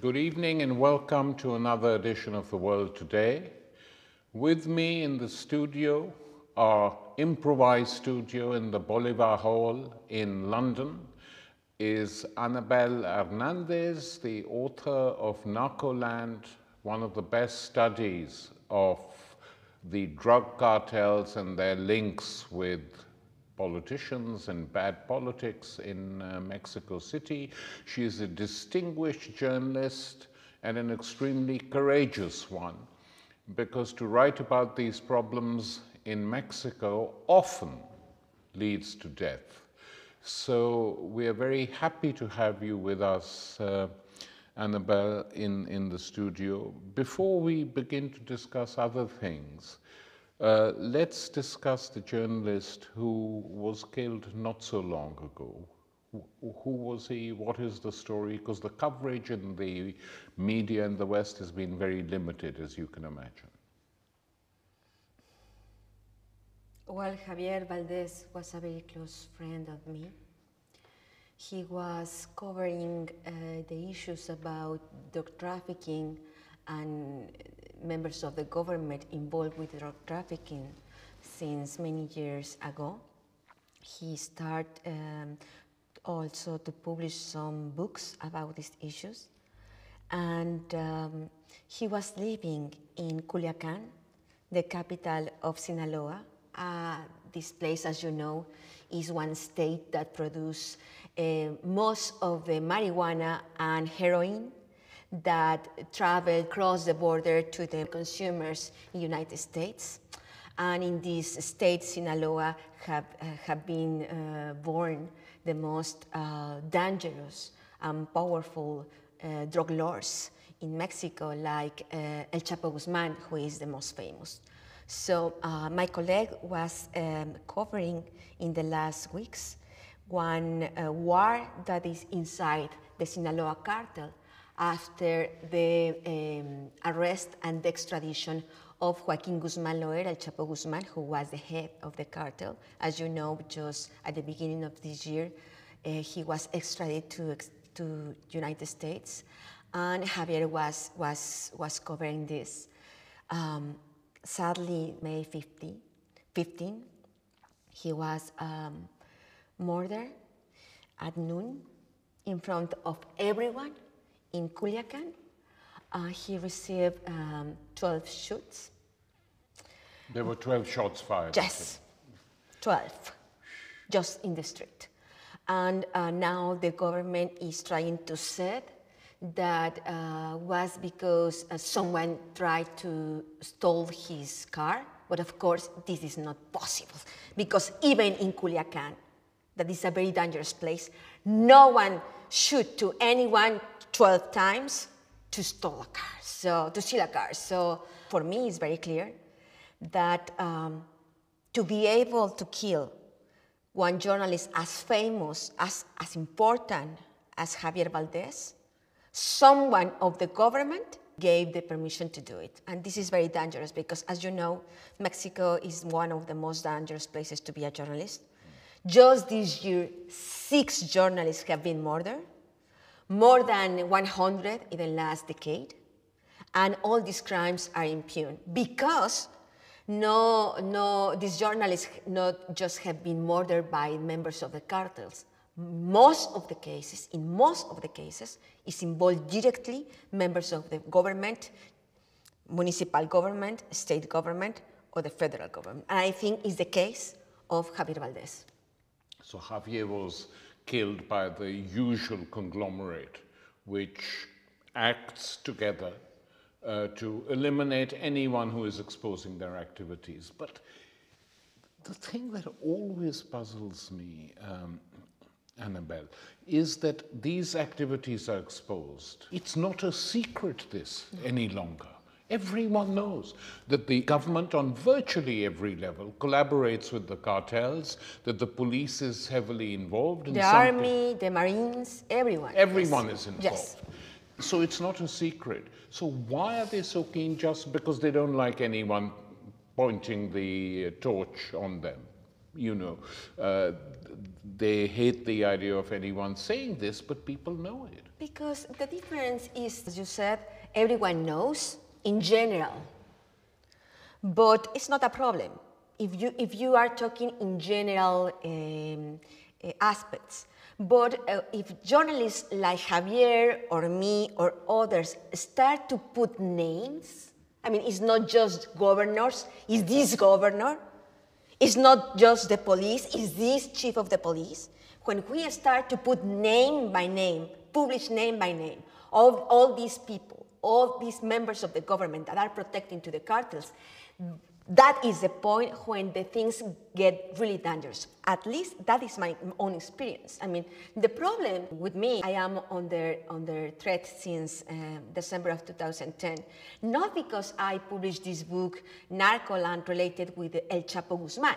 Good evening and welcome to another edition of The World Today. With me in the studio, our improvised studio in the Bolivar Hall in London, is Anabel Hernández, the author of Narcoland, one of the best studies of the drug cartels and their links with politicians and bad politics in Mexico City. She is a distinguished journalist and an extremely courageous one, because to write about these problems in Mexico often leads to death. So we are very happy to have you with us, Anabel, in the studio. Before we begin to discuss other things, let's discuss the journalist who was killed not so long ago. Who was he? What is the story? Because the coverage in the media in the West has been very limited, as you can imagine. Well, Javier Valdez was a very close friend of me. He was covering the issues about drug trafficking and members of the government involved with drug trafficking since many years ago. He started also to publish some books about these issues. And he was living in Culiacan, the capital of Sinaloa. This place, as you know, is one state that produces most of the marijuana and heroin that travel across the border to the consumers in the United States. And in this state, Sinaloa have been born the most dangerous and powerful drug lords in Mexico, like El Chapo Guzman, who is the most famous. So my colleague was covering in the last weeks one war that is inside the Sinaloa cartel after the arrest and the extradition of Joaquín Guzmán Loera, El Chapo Guzmán, who was the head of the cartel. As you know, just at the beginning of this year, he was extradited to United States, and Javier was covering this. Sadly, May 15, he was murdered at noon in front of everyone in Culiacan. He received 12 shots. There were 12 shots fired. Yes, 12, just in the street. And now the government is trying to say that was because someone tried to steal his car. But of course, this is not possible, because even in Culiacan, that is a very dangerous place, no one shoot to anyone 12 times to steal a car. So for me, it's very clear that to be able to kill one journalist as famous, as important as Javier Valdez, someone of the government gave the permission to do it. And this is very dangerous because, as you know, Mexico is one of the most dangerous places to be a journalist. Just this year, 6 journalists have been murdered, more than 100 in the last decade. And all these crimes are impugned because these journalists not just have been murdered by members of the cartels. In most of the cases, is involved directly members of the government, municipal government, state government, or the federal government. And I think it's the case of Javier Valdez. So Javier was killed by the usual conglomerate, which acts together to eliminate anyone who is exposing their activities. But the thing that always puzzles me, Anabel, is that these activities are exposed. It's not a secret, this, any longer. Everyone knows that the government on virtually every level collaborates with the cartels, that the police is heavily involved in the army, the Marines, everyone. Everyone is involved. Yes. So it's not a secret. So why are they so keen? Just because they don't like anyone pointing the torch on them? You know, they hate the idea of anyone saying this, but people know it. Because the difference is, as you said, everyone knows in general, but it's not a problem if you are talking in general aspects. But if journalists like Javier or me or others start to put names, I mean, it's not just governors, it's this governor, it's not just the police, it's this chief of the police. When we start to put name by name, publish name by name, all these people, all these members of the government that are protecting to the cartels, that is the point when the things get really dangerous. At least that is my own experience. I mean, the problem with me, I am under threat since December of 2010, not because I published this book, Narcoland, related with El Chapo Guzman.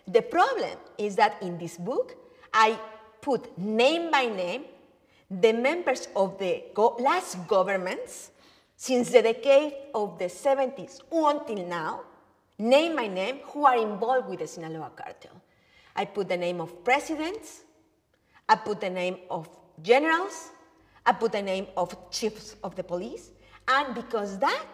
The problem is that in this book, I put name by name the members of the last governments since the decade of the 70s until now, name by name, who are involved with the Sinaloa cartel. I put the name of presidents, I put the name of generals, I put the name of chiefs of the police, and because that,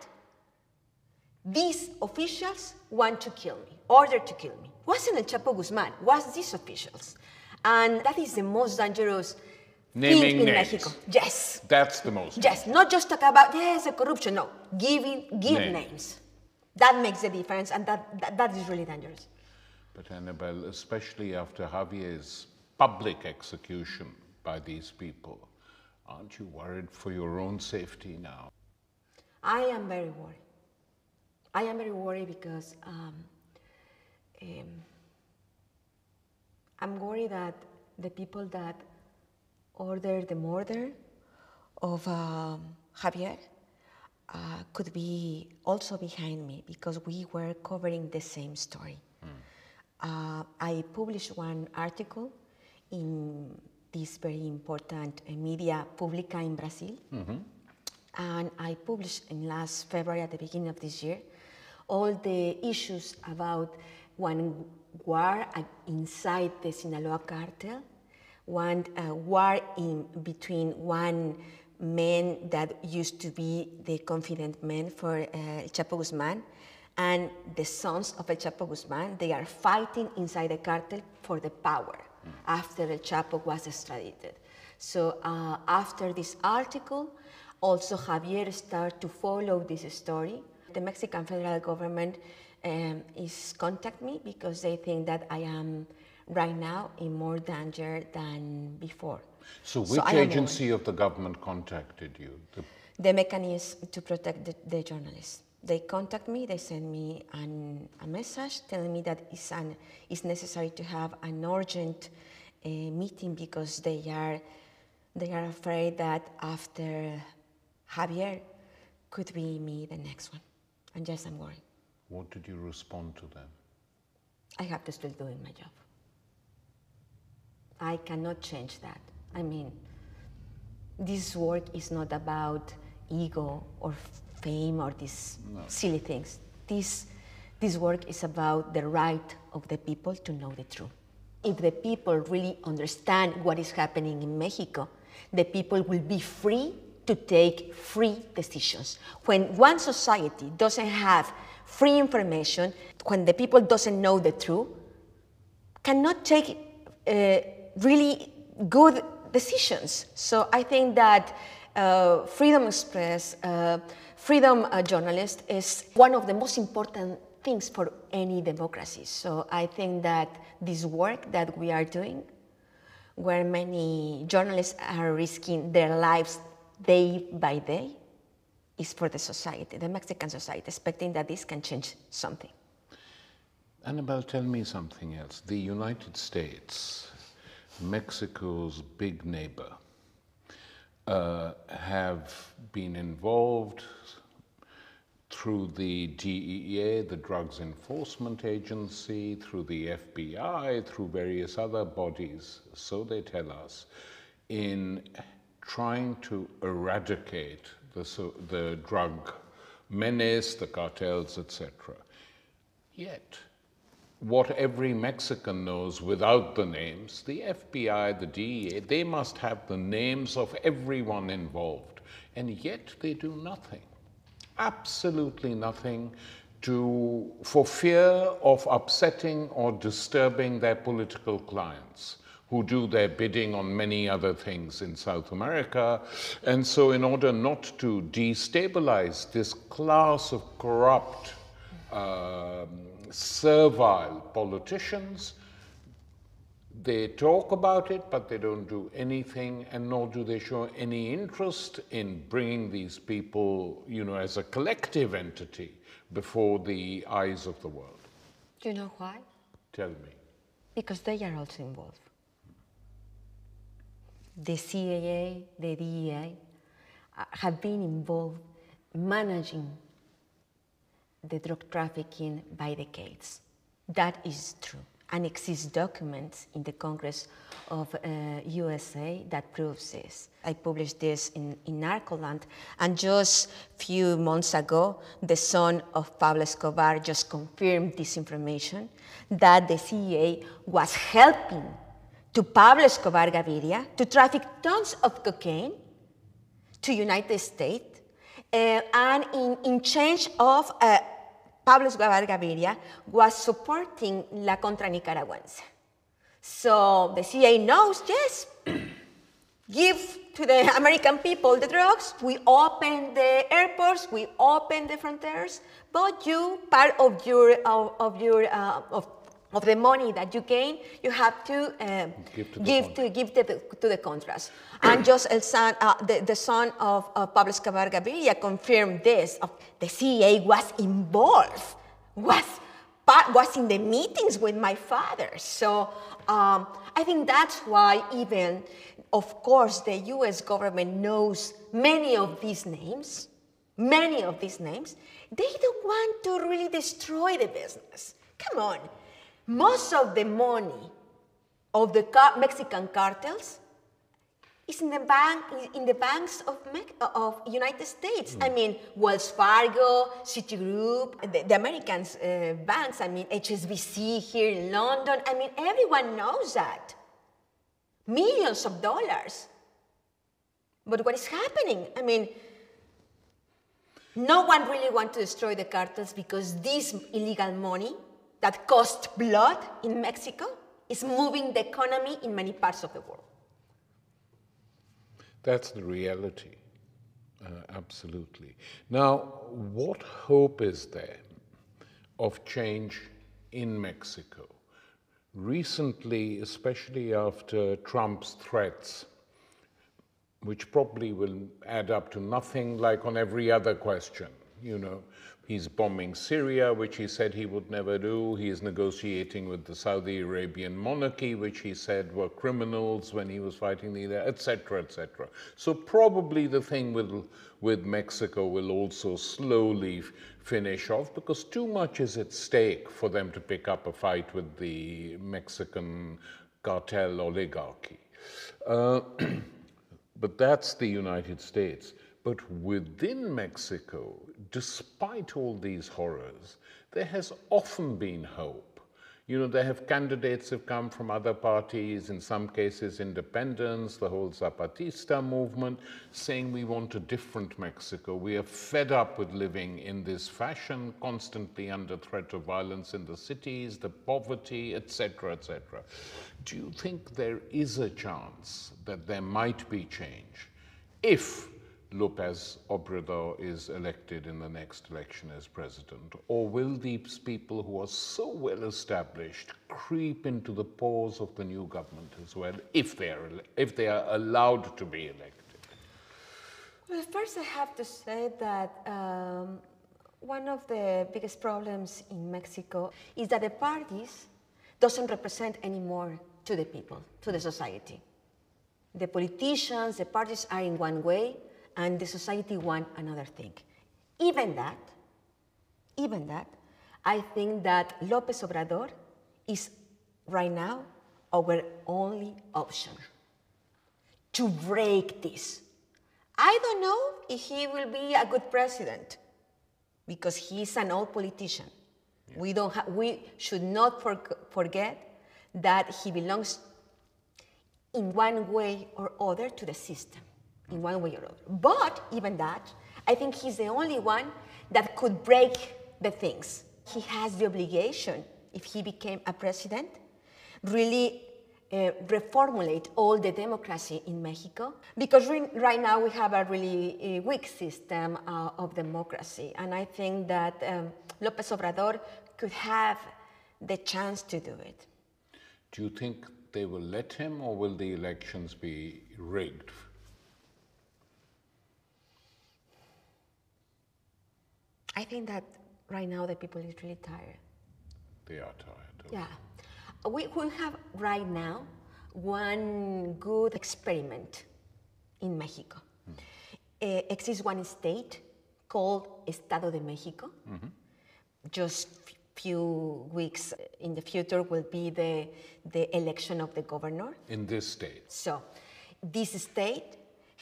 these officials want to kill me, ordered to kill me. Wasn't El Chapo Guzman, was these officials. And that is the most dangerous Naming thing in names. Mexico. Yes. That's the most. Yes, not just talk about, yes, the corruption, no. Give names. That makes the difference, and that is really dangerous. But Anabel, especially after Javier's public execution by these people, aren't you worried for your own safety now? I am very worried. I am very worried because I'm worried that the people that ordered the murder of Javier could be also behind me because we were covering the same story. I published one article in this very important media Pública in Brazil, and I published in last February, at the beginning of this year, all the issues about one war inside the Sinaloa cartel, one war between one man that used to be the confident man for El Chapo Guzman and the sons of El Chapo Guzman. They are fighting inside the cartel for the power after El Chapo was extradited. So after this article, also Javier started to follow this story. The Mexican federal government is contacting me because they think that I am right now in more danger than before. So which agency of the government contacted you? The mechanism to protect the journalists. They contact me, they send me a message telling me that it's necessary to have an urgent meeting because they are afraid that after Javier could be me the next one. And yes, I'm worried. What did you respond to them? I have to still doing my job. I cannot change that. I mean, this work is not about ego or fame or these silly things. This work is about the right of the people to know the truth. If the people really understand what is happening in Mexico, the people will be free to take free decisions. When one society doesn't have free information, when the people doesn't know the truth, cannot take really good decisions. So I think that freedom of express, freedom journalist is one of the most important things for any democracy. So I think that this work that we are doing, where many journalists are risking their lives day by day, is for the society, the Mexican society, expecting that this can change something. Anabel, tell me something else. The United States, Mexico's big neighbor, have been involved through the DEA, the Drugs Enforcement Agency, through the FBI, through various other bodies, so they tell us, in trying to eradicate the drug menace, the cartels, etc. Yet, what every Mexican knows without the names. The FBI, the DEA, they must have the names of everyone involved, and yet they do nothing, absolutely nothing, for fear of upsetting or disturbing their political clients, who do their bidding on many other things in South America. And so in order not to destabilize this class of corrupt, servile politicians, they talk about it, but they don't do anything, and nor do they show any interest in bringing these people, as a collective entity before the eyes of the world. Do you know why? Tell me. Because they are also involved. The CIA, the DEA have been involved managing the drug trafficking by decades. That is true. And exist documents in the Congress of USA that proves this. I published this in Narcoland, and just a few months ago, the son of Pablo Escobar just confirmed this information, that the CIA was helping to Pablo Escobar Gaviria to traffic tons of cocaine to United States, and in change of Pablo Escobar Gaviria was supporting La Contra Nicaragüense. So the CIA knows, yes, give to the American people the drugs, we open the airports, we open the frontiers, but you, part of the money that you gain, you have to give to the Contras. And just the son of Pablo Escobar Gaviria confirmed this. The CIA was involved, was in the meetings with my father. So I think that's why even, of course, the US government knows many of these names. They don't want to really destroy the business. Come on. Most of the money of the Mexican cartels is in the banks of United States. I mean, Wells Fargo, Citigroup, the American banks. I mean, HSBC here in London. I mean, everyone knows that. Millions of dollars. But what is happening? I mean, no one really wants to destroy the cartels because this illegal money that cost blood in Mexico is moving the economy in many parts of the world. That's the reality, absolutely. Now, what hope is there of change in Mexico? Recently, especially after Trump's threats, which probably will add up to nothing, like on every other question, he's bombing Syria, which he said he would never do. He is negotiating with the Saudi Arabian monarchy, which he said were criminals when he was fighting the, etc., etc. So probably the thing with Mexico will also slowly finish off, because too much is at stake for them to pick up a fight with the Mexican cartel oligarchy. But that's the United States. But within Mexico, despite all these horrors, there has often been hope. There have candidates have come from other parties, in some cases independents, the whole Zapatista movement, saying we want a different Mexico. We are fed up with living in this fashion, constantly under threat of violence in the cities, the poverty, etc., etc. Do you think there is a chance that there might be change if López Obrador is elected in the next election as president? Or will these people who are so well established creep into the pores of the new government as well, if they are allowed to be elected? Well, first I have to say that one of the biggest problems in Mexico is that the parties doesn't represent anymore to the people, to the society. The politicians, the parties are in one way, and the society want another thing. Even that, I think that López Obrador is right now our only option to break this. I don't know if he will be a good president, because he's an old politician. Yeah. We should not forget that he belongs in one way or other to the system, in one way or other. But even that, I think he's the only one that could break the things. He has the obligation, if he became a president, really reformulate all the democracy in Mexico, because right now we have a really weak system of democracy, and I think that López Obrador could have the chance to do it. Do you think they will let him, or will the elections be rigged? I think that right now the people is really tired. They are tired. Okay. Yeah. We have right now one good experiment in Mexico. Exists one state called Estado de Mexico. Just few weeks in the future will be the election of the governor. In this state? So, this state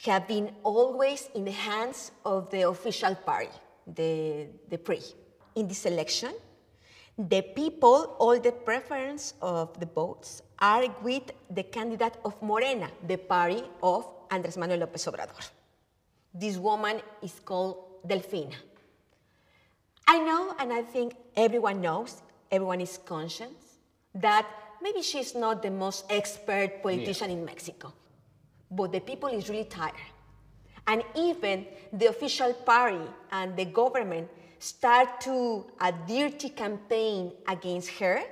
have been always in the hands of the official party, the PRI. In this election, the people, all the preference of the votes are with the candidate of Morena, the party of Andrés Manuel López Obrador. This woman is called Delfina. I know, and I think everyone knows, everyone is conscious, that maybe she's not the most expert politician in Mexico, but the people is really tired. And even the official party and the government start to a dirty campaign against her,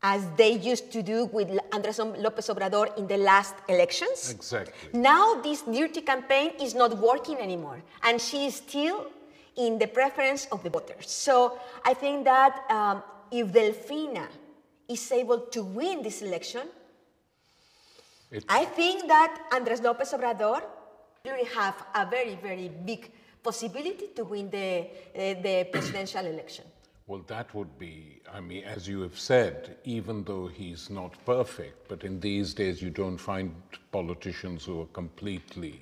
as they used to do with Andrés López Obrador in the last elections. Exactly. Now this dirty campaign is not working anymore, and she is still in the preference of the voters. So I think that if Delfina is able to win this election, I think that Andrés López Obrador will have a very, very big possibility to win the presidential election. Well, that would be, I mean, as you have said, even though he's not perfect, but in these days you don't find politicians who are completely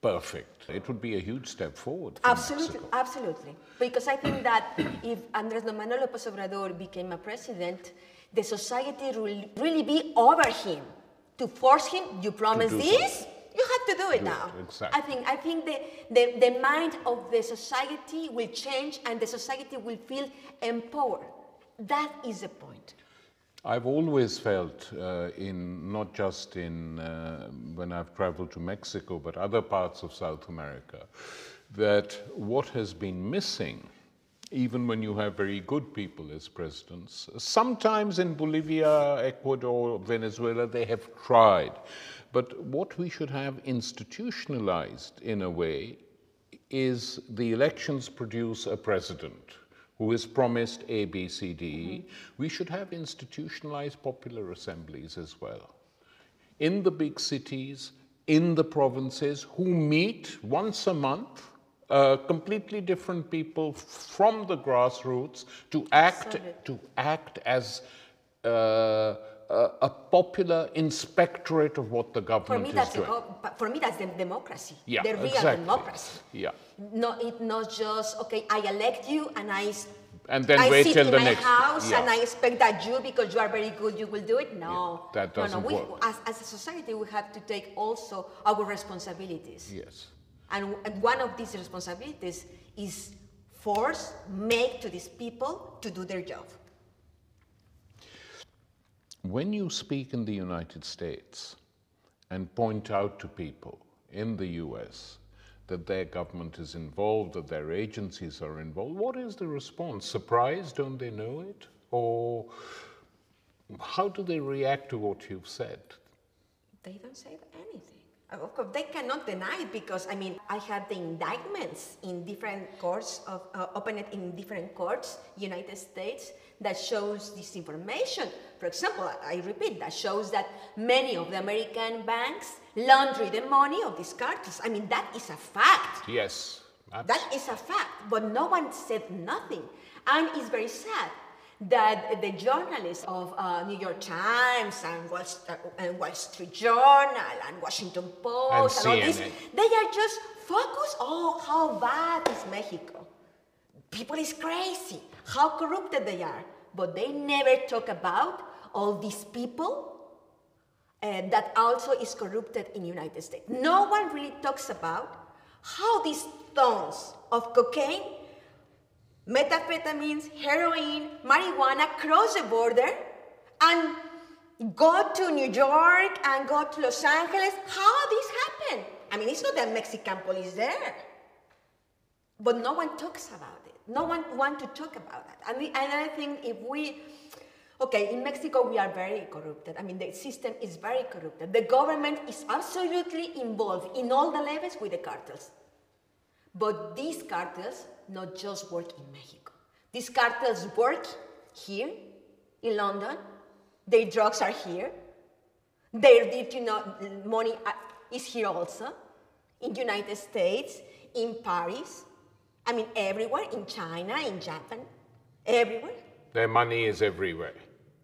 perfect. It would be a huge step forward for Mexico. Absolutely. Because I think that if Andrés Manuel López Obrador became a president, the society will really be over him. To force him, you promise this, you have to do it now. Exactly. I think the mind of the society will change, and the society will feel empowered. That is the point. I've always felt, not just in when I've traveled to Mexico, but other parts of South America, that what has been missing, even when you have very good people as presidents, sometimes in Bolivia, Ecuador, Venezuela, they have tried. But what we should have institutionalized in a way is the elections produce a president who is promised A, B, C, D, E. We should have institutionalized popular assemblies as well. In the big cities, in the provinces, who meet once a month, completely different people from the grassroots to act as a popular inspectorate of what the government is doing. For me, that's the democracy. Yeah, the real democracy. Yeah. No, it's not just, okay, I elect you and then wait till the next. I sit in my house and I expect that you, because you are very good, you will do it. No. Yeah, that doesn't work. As a society, we have to take also our responsibilities. Yes. And one of these responsibilities is make to these people to do their job. When you speak in the United States and point out to people in the US that their government is involved, that their agencies are involved, what is the response? Surprise? Don't they know it? Or how do they react to what you've said? They don't say anything. Of course, they cannot deny it, because, I mean, I have the indictments in different courts, opened in different courts, United States, that shows this information. For example, I repeat, that shows that many of the American banks launder the money of these cartels. I mean, that is a fact. Yes. That is a fact, but no one said nothing. And it's very sad that the journalists of New York Times and Wall Street Journal and Washington Post and all this, they are just focused on how bad is Mexico. people is crazy, how corrupted they are. But they never talk about all these people that also is corrupted in the United States. No one really talks about how these tons of cocaine, methamphetamines, heroin, marijuana cross the border and go to New York and go to Los Angeles. How this happened? I mean, it's not that Mexican police there. But no one talks about it. No one wants to talk about that. And I think if we, okay, in Mexico we are very corrupted. I mean, the system is very corrupted. The government is absolutely involved in all the levels with the cartels. But these cartels not just work in Mexico. These cartels work here in London. Their drugs are here. Their dirty money is here also. In the United States, in Paris. I mean, everywhere, in China, in Japan, everywhere. Their money is everywhere.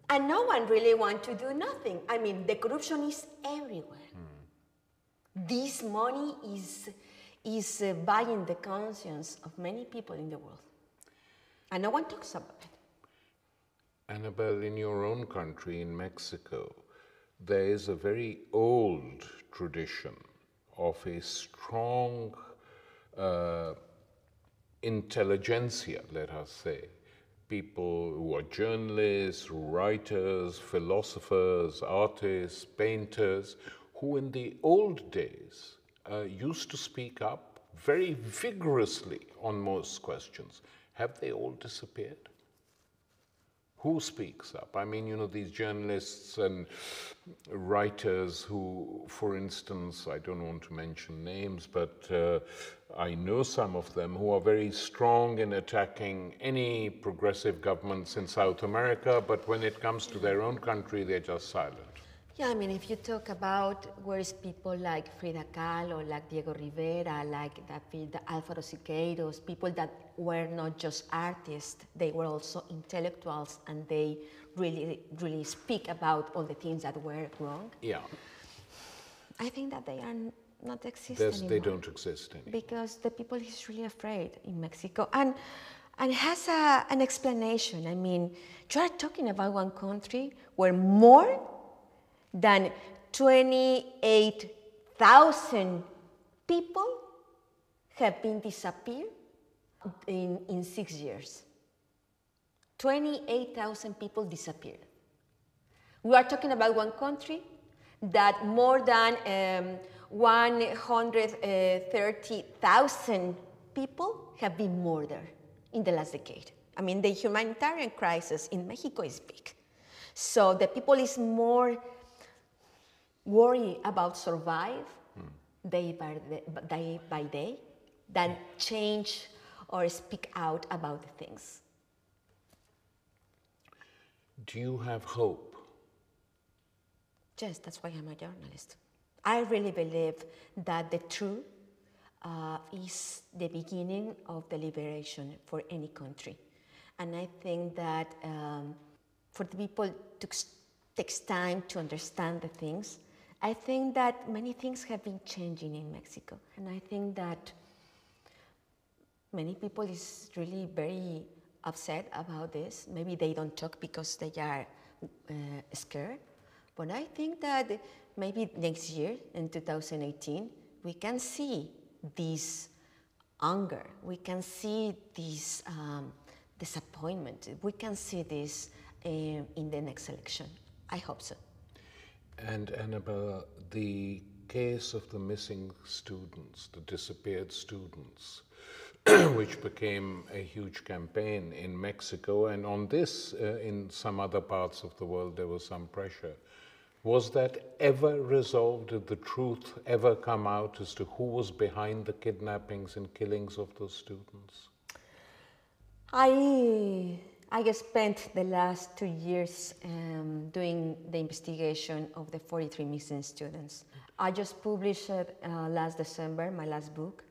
And no one really wants to do nothing. I mean, the corruption is everywhere. This money is buying the conscience of many people in the world. And no one talks about it. Anabel, in your own country, in Mexico, there is a very old tradition of a strong intelligentsia, let us say, people who are journalists, writers, philosophers, artists, painters, who in the old days used to speak up very vigorously on most questions. Have they all disappeared? Who speaks up? I mean, you know, these journalists and writers who, for instance, I don't want to mention names, but I know some of them who are very strong in attacking any progressive governments in South America, but when it comes to their own country, they're just silent. Yeah, I mean, if you talk about where's people like Frida Kahlo or like Diego Rivera, like David Alfaro Siqueiros, people that were not just artists, they were also intellectuals, and they really speak about all the things that were wrong. Yeah. I think that they are not exist anymore. They don't exist anymore. Because the people is really afraid in Mexico. And has an explanation. I mean, you are talking about one country where more than 28,000 people have been disappeared in 6 years. 28,000 people disappeared. We are talking about one country that more than 130,000 people have been murdered in the last decade. I mean, the humanitarian crisis in Mexico is big. So the people is more worried about survive day by day than change or speak out about the things. Do you have hope? Yes, that's why I'm a journalist. I really believe that the truth is the beginning of the liberation for any country. And I think that for the people takes time to understand the things. I think that many things have been changing in Mexico. And I think that many people is really very upset about this. Maybe they don't talk because they are scared. But I think that maybe next year, in 2018, we can see this anger. We can see this disappointment. We can see this in the next election. I hope so. And Anabel, the case of the missing students, the disappeared students, which became a huge campaign in Mexico, and on this, in some other parts of the world, there was some pressure. Was that ever resolved? Did the truth ever come out as to who was behind the kidnappings and killings of those students? I spent the last 2 years doing the investigation of the 43 missing students. I just published last December my last book,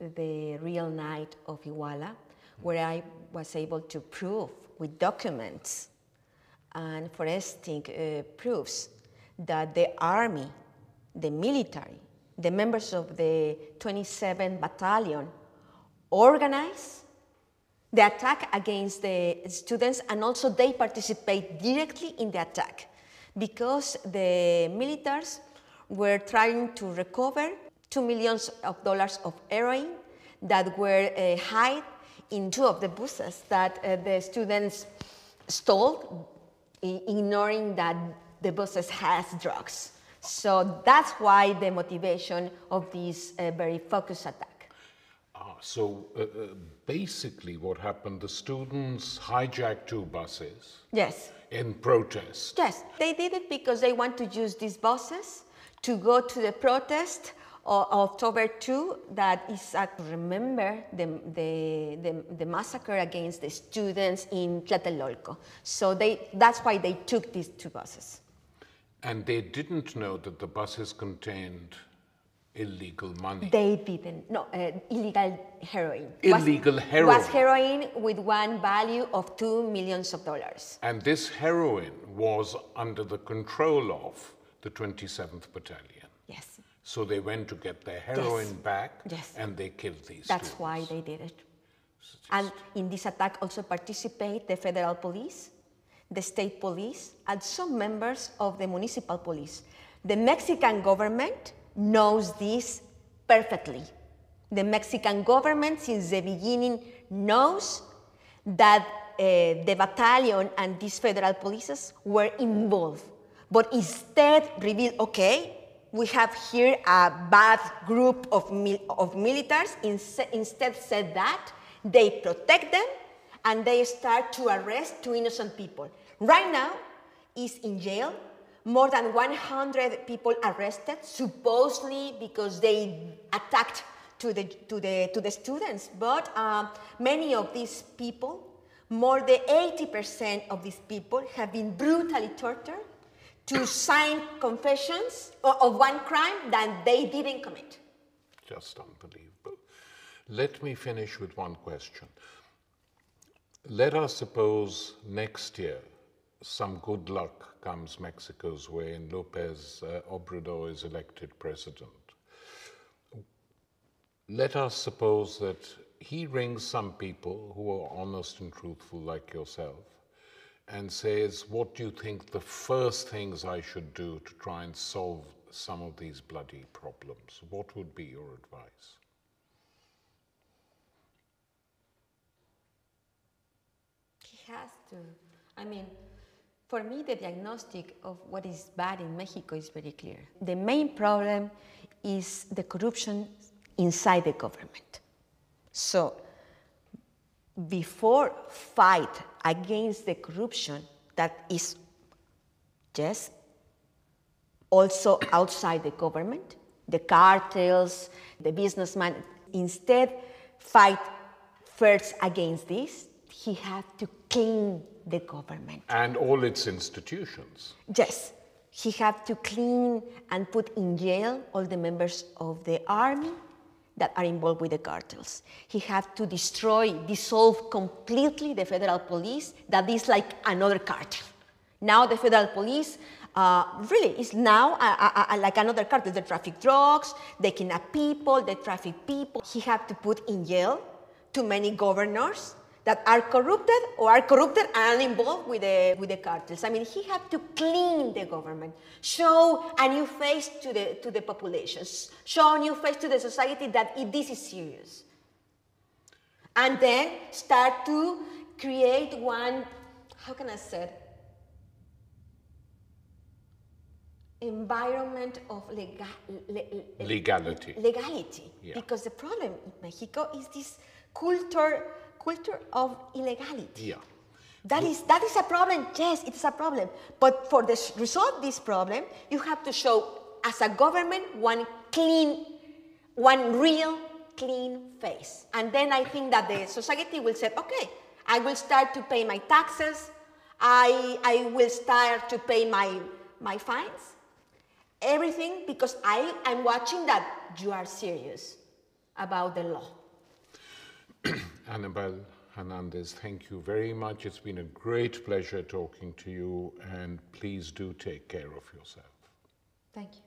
The Real Night of Iguala, where I was able to prove with documents and forensic proofs that the army, the military, the members of the 27th Battalion organized the attack against the students, and also they participate directly in the attack because the militaries were trying to recover $2 million of heroin that were hid in two of the buses that the students stole, ignoring that the buses has drugs. So that's why the motivation of this very focused attack. So basically what happened, the students hijacked two buses. Yes. In protest. Yes, they did it because they want to use these buses to go to the protest of October 2, that is to remember the massacre against the students in Tlatelolco. So that's why they took these two buses. And they didn't know that the buses contained illegal money. They didn't. No, illegal heroin. Illegal heroin. Was heroin with one value of $2 million. And this heroin was under the control of the 27th Battalion. Yes. So they went to get their heroin back, and they killed these That's students. why they did it. And in this attack also participate the federal police, the state police, and some members of the municipal police. The Mexican government knows this perfectly. The Mexican government, since the beginning, knows that the battalion and these federal polices were involved, but instead revealed, okay, we have here a bad group of militaries. Instead said that, they protect them, and they start to arrest two innocent people. Right now, is in jail. More than 100 people arrested, supposedly because they attacked to the students. But many of these people, more than 80% of these people, have been brutally tortured to sign confessions of one crime that they didn't commit. Just unbelievable. Let me finish with one question. Let us suppose next year some good luck comes Mexico's way and López Obrador is elected president. Let us suppose that he rings some people who are honest and truthful like yourself and says, what do you think the first things I should do to try and solve some of these bloody problems? What would be your advice? He has to. I mean, for me, the diagnostic of what is bad in Mexico is very clear. The main problem is the corruption inside the government. So, before fight against the corruption that is just also outside the government, the cartels, the businessmen, instead fight first against this, he had to clean the government. And all its institutions. Yes. He had to clean and put in jail all the members of the army that are involved with the cartels. He had to dissolve completely the federal police that is like another cartel. Now the federal police really is now like another cartel. They traffic drugs, they kidnap people, they traffic people. He had to put in jail too many governors that are corrupted and involved with the cartels. I mean, he had to clean the government, show a new face to the population, show a new face to the society that this is serious. And then start to create one, how can I say it? Environment of legality. Yeah. Because the problem in Mexico is this culture of illegality. Yeah. That is a problem. Yes, it's a problem. But for resolve this problem, you have to show as a government one real clean face. And then I think that the society will say, okay, I will start to pay my taxes. I will start to pay my fines. Everything because I'm watching that you are serious about the law. Anabel Hernández, thank you very much. It's been a great pleasure talking to you, and please do take care of yourself. Thank you.